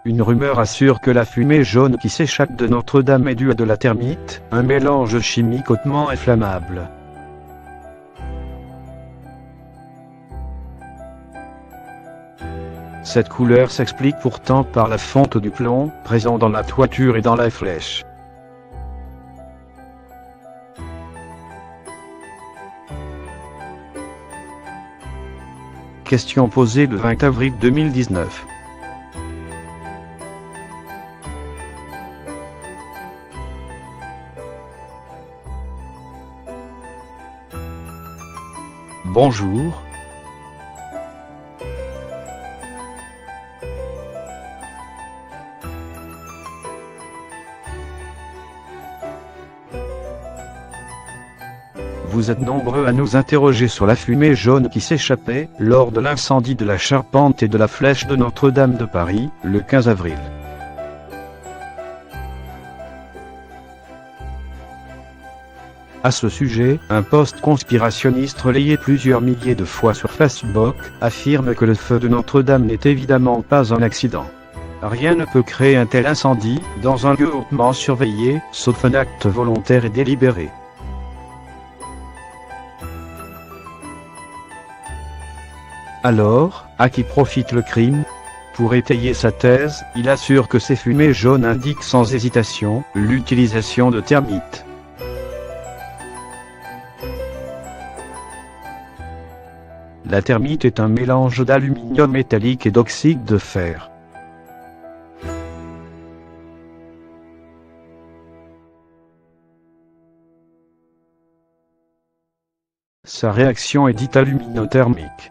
une rumeur assure que la fumée jaune qui s'échappe de Notre-Dame est due à de la thermite, un mélange chimique hautement inflammable. Cette couleur s'explique pourtant par la fonte du plomb, présent dans la toiture et dans la flèche. Question posée le 20 avril 2019. Bonjour. Vous êtes nombreux à nous interroger sur la fumée jaune qui s'échappait lors de l'incendie de la charpente et de la flèche de Notre-Dame de Paris, le 15 avril. À ce sujet, un post conspirationniste relayé plusieurs milliers de fois sur Facebook affirme que le feu de Notre-Dame n'est évidemment pas un accident. Rien ne peut créer un tel incendie dans un lieu hautement surveillé, sauf un acte volontaire et délibéré. Alors, à qui profite le crime ? Pour étayer sa thèse, il assure que ces fumées jaunes indiquent sans hésitation l'utilisation de thermite. La thermite est un mélange d'aluminium métallique et d'oxyde de fer. Sa réaction est dite aluminothermique.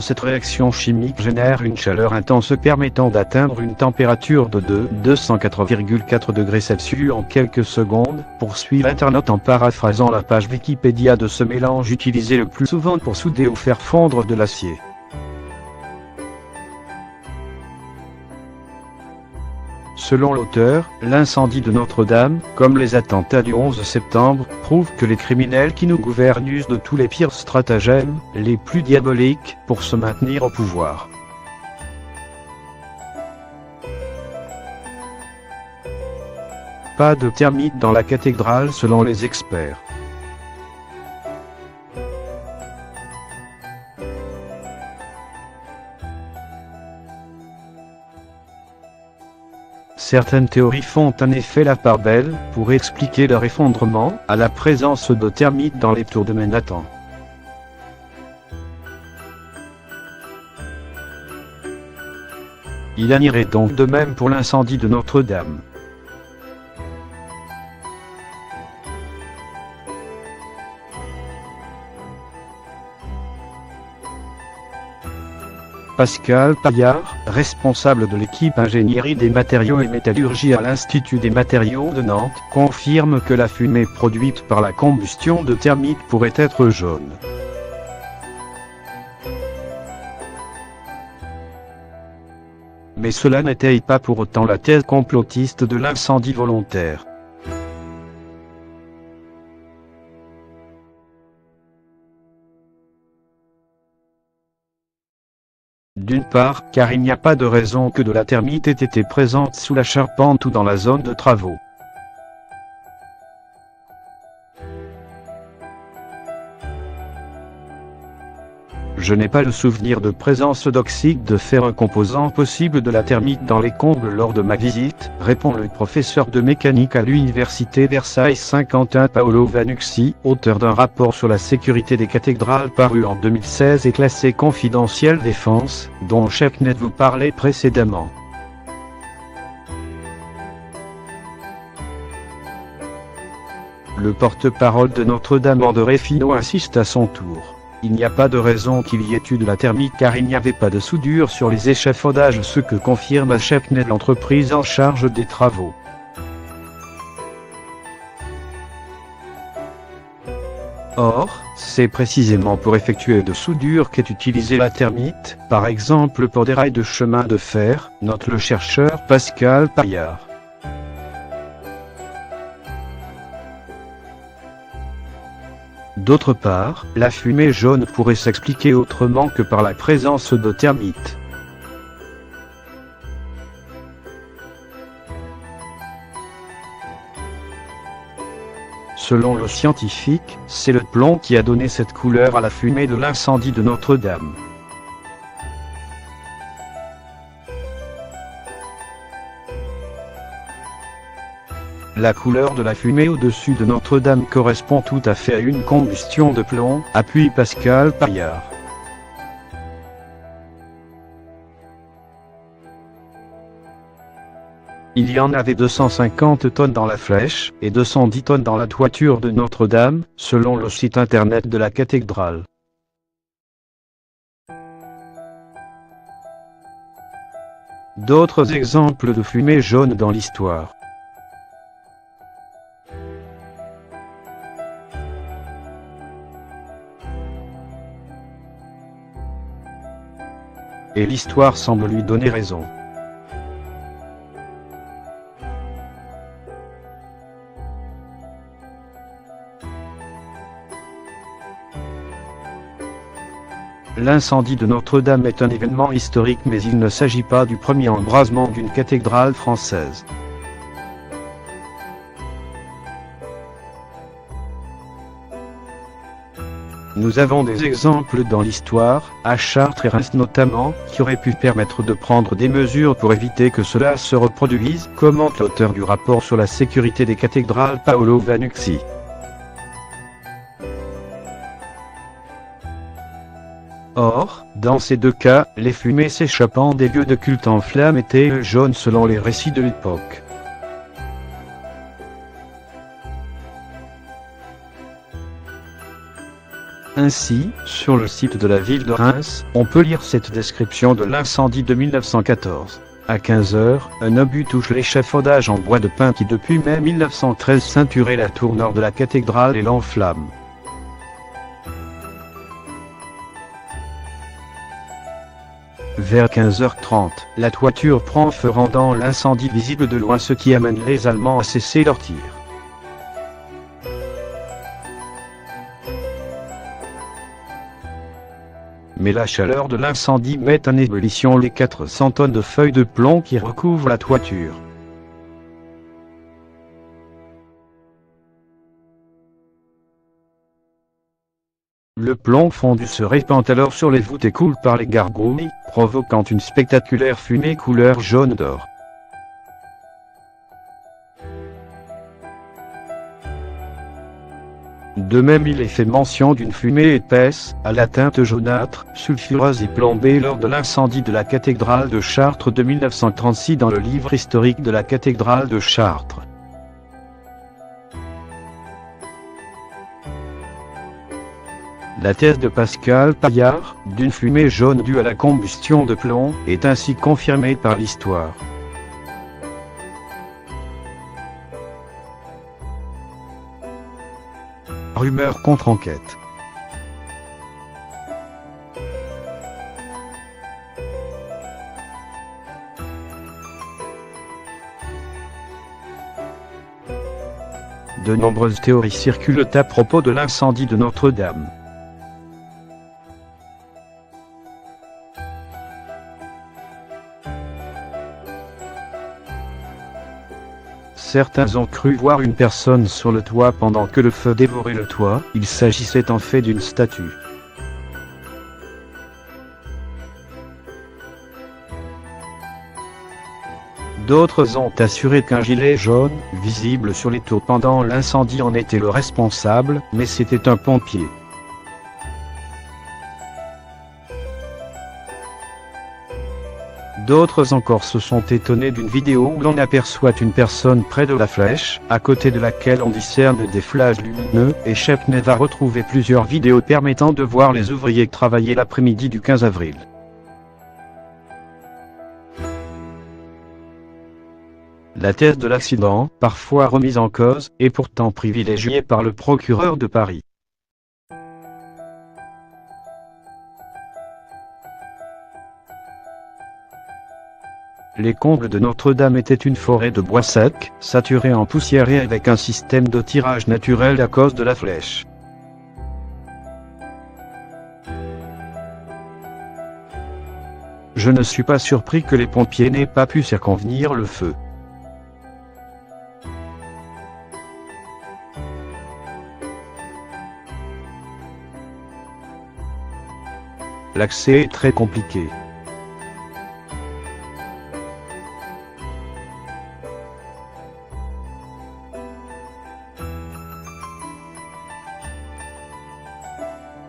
Cette réaction chimique génère une chaleur intense permettant d'atteindre une température de 204,4 degrés Celsius en quelques secondes, poursuit l'internaute en paraphrasant la page Wikipédia de ce mélange utilisé le plus souvent pour souder ou faire fondre de l'acier. Selon l'auteur, l'incendie de Notre-Dame, comme les attentats du 11 septembre, prouve que les criminels qui nous gouvernent usent de tous les pires stratagèmes, les plus diaboliques, pour se maintenir au pouvoir. Pas de thermite dans la cathédrale selon les experts. Certaines théories font en effet la part belle, pour expliquer leur effondrement, à la présence de thermite dans les tours de Manhattan. Il en irait donc de même pour l'incendie de Notre-Dame. Pascal Paillard, responsable de l'équipe ingénierie des matériaux et métallurgie à l'Institut des matériaux de Nantes, confirme que la fumée produite par la combustion de thermite pourrait être jaune. Mais cela n'étaye pas pour autant la thèse complotiste de l'incendie volontaire. D'une part, car il n'y a pas de raison que de la thermite ait été présente sous la charpente ou dans la zone de travaux. Je n'ai pas le souvenir de présence d'oxyde de fer, un composant possible de la thermite dans les combles lors de ma visite, répond le professeur de mécanique à l'université Versailles-Saint-Quentin Paolo Vanucci, auteur d'un rapport sur la sécurité des cathédrales paru en 2016 et classé confidentiel défense, dont Chepnet vous parlait précédemment. Le porte-parole de Notre-Dame André Finot insiste à son tour. Il n'y a pas de raison qu'il y ait eu de la thermite car il n'y avait pas de soudure sur les échafaudages, ce que confirme à Chepnet l'entreprise en charge des travaux. Or, c'est précisément pour effectuer de soudure qu'est utilisée la thermite, par exemple pour des rails de chemin de fer, note le chercheur Pascal Paillard. D'autre part, la fumée jaune pourrait s'expliquer autrement que par la présence de termites. Selon le scientifique, c'est le plomb qui a donné cette couleur à la fumée de l'incendie de Notre-Dame. La couleur de la fumée au-dessus de Notre-Dame correspond tout à fait à une combustion de plomb, appuie Pascal Paillard. Il y en avait 250 tonnes dans la flèche, et 210 tonnes dans la toiture de Notre-Dame, selon le site internet de la cathédrale. D'autres exemples de fumée jaune dans l'histoire. Et l'histoire semble lui donner raison. L'incendie de Notre-Dame est un événement historique, mais il ne s'agit pas du premier embrasement d'une cathédrale française. Nous avons des exemples dans l'histoire, à Chartres et Reims notamment, qui auraient pu permettre de prendre des mesures pour éviter que cela se reproduise, commente l'auteur du rapport sur la sécurité des cathédrales Paolo Vanucci. Or, dans ces deux cas, les fumées s'échappant des lieux de culte en flammes étaient jaunes selon les récits de l'époque. Ainsi, sur le site de la ville de Reims, on peut lire cette description de l'incendie de 1914. À 15 h, un obus touche l'échafaudage en bois de pin qui depuis mai 1913 ceinturait la tour nord de la cathédrale et l'enflamme. Vers 15h30, la toiture prend feu rendant l'incendie visible de loin, ce qui amène les Allemands à cesser leurs tirs. Mais la chaleur de l'incendie met en ébullition les 400 tonnes de feuilles de plomb qui recouvrent la toiture. Le plomb fondu se répand alors sur les voûtes et coule par les gargouilles, provoquant une spectaculaire fumée couleur jaune d'or. De même, il est fait mention d'une fumée épaisse, à la teinte jaunâtre, sulfureuse et plombée lors de l'incendie de la cathédrale de Chartres de 1936 dans le livre historique de la cathédrale de Chartres. La thèse de Pascal Paillard, d'une fumée jaune due à la combustion de plomb, est ainsi confirmée par l'histoire. Rumeur contre enquête. De nombreuses théories circulent à propos de l'incendie de Notre-Dame. Certains ont cru voir une personne sur le toit pendant que le feu dévorait le toit. Il s'agissait en fait d'une statue. D'autres ont assuré qu'un gilet jaune, visible sur les tours pendant l'incendie, en était le responsable, mais c'était un pompier. D'autres encore se sont étonnés d'une vidéo où l'on aperçoit une personne près de la flèche, à côté de laquelle on discerne des flashs lumineux, et Shepnet a retrouvé plusieurs vidéos permettant de voir les ouvriers travailler l'après-midi du 15 avril. La thèse de l'accident, parfois remise en cause, est pourtant privilégiée par le procureur de Paris. Les combles de Notre-Dame étaient une forêt de bois sec, saturée en poussière et avec un système de tirage naturel à cause de la flèche. Je ne suis pas surpris que les pompiers n'aient pas pu circonvenir le feu. L'accès est très compliqué.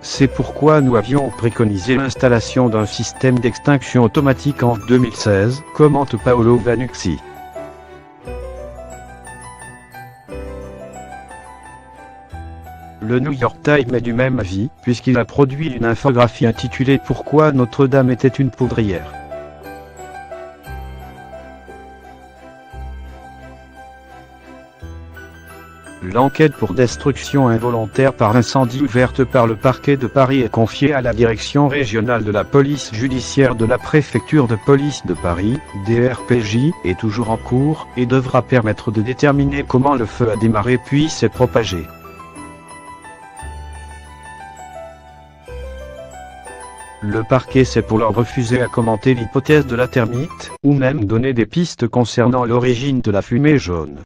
C'est pourquoi nous avions préconisé l'installation d'un système d'extinction automatique en 2016, commente Paolo Vanucci. Le New York Times est du même avis, puisqu'il a produit une infographie intitulée Pourquoi Notre-Dame était une poudrière. L'enquête pour destruction involontaire par incendie ouverte par le parquet de Paris est confiée à la Direction régionale de la police judiciaire de la préfecture de police de Paris, DRPJ, est toujours en cours, et devra permettre de déterminer comment le feu a démarré puis s'est propagé. Le parquet s'est pour l'heure refusé à commenter l'hypothèse de la termite, ou même donner des pistes concernant l'origine de la fumée jaune.